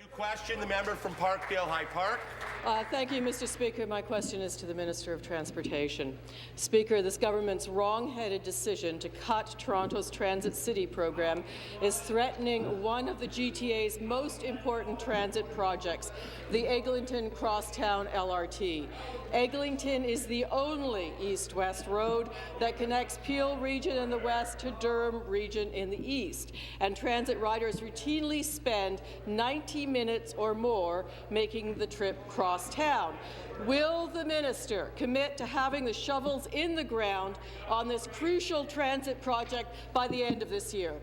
New question, the member from Parkdale-High Park. Thank you, Mr. Speaker. My question is to the Minister of Transportation. Speaker, this government's wrong-headed decision to cut Toronto's Transit City program is threatening one of the GTA's most important transit projects, the Eglinton Crosstown LRT. Eglinton is the only east-west road that connects Peel region in the west to Durham region in the east, and transit riders routinely spend 90 minutes or more making the trip cross town. Will the minister commit to having the shovels in the ground on this crucial transit project by the end of this year?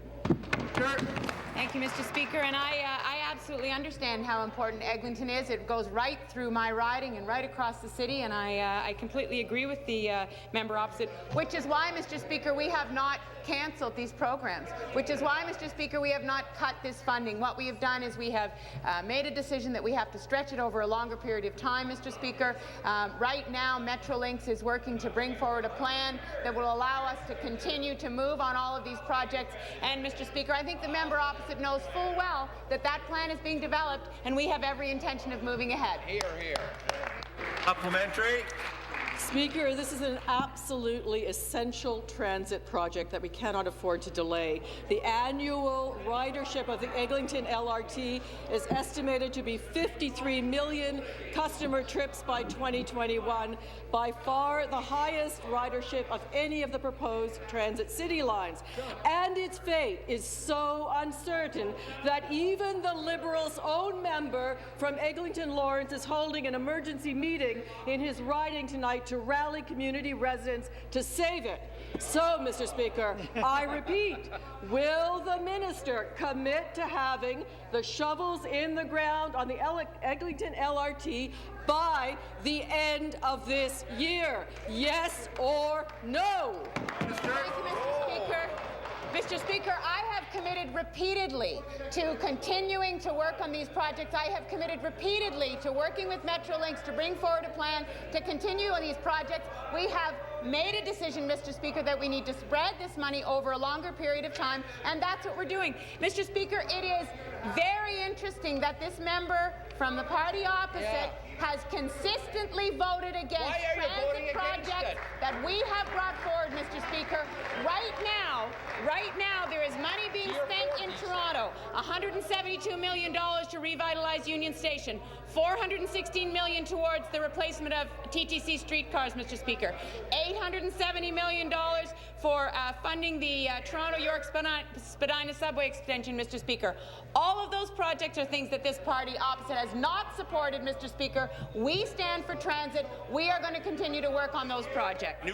Thank you, Mr. Speaker. And I absolutely understand how important Eglinton is. It goes right through my riding and right across the city, and I completely agree with the member opposite, which is why, Mr. Speaker, we have not cancelled these programs, which is why, Mr. Speaker, we have not cut this funding. What we have done is we have made a decision that we have to stretch it over a longer period of time, Mr. Speaker. Right now, Metrolinx is working to bring forward a plan that will allow us to continue to move on all of these projects. And, Mr. Speaker, I think the member opposite knows full well that that plan is being developed, and we have every intention of moving ahead. Hear, hear. Supplementary. Speaker, this is an absolutely essential transit project that we cannot afford to delay. The annual ridership of the Eglinton LRT is estimated to be 53 million customer trips by 2021, by far the highest ridership of any of the proposed transit city lines. And its fate is so uncertain that even the Liberals' own member from Eglinton Lawrence is holding an emergency meeting in his riding tonight to rally community residents to save it. So, Mr. Speaker, I repeat, will the minister commit to having the shovels in the ground on the Eglinton LRT by the end of this year? Yes or no? Thank you, Mr. Speaker. Mr. Speaker, I have committed repeatedly to continuing to work on these projects. I have committed repeatedly to working with Metrolinx to bring forward a plan to continue on these projects. We have made a decision, Mr. Speaker, that we need to spread this money over a longer period of time, and that's what we're doing. Mr. Speaker, it is very interesting that this member from the party opposite has consistently voted against transit projects that we have brought forward, Mr. Speaker. Right now, there is money being spent in Toronto, $172 million to revitalize Union Station, $416 million towards the replacement of TTC streetcars, Mr. Speaker, $870 million for funding the Toronto-York-Spadina subway extension, Mr. Speaker. All of those projects are things that this party opposite has not supported, Mr. Speaker. We stand for transit. We are going to continue to work on those projects.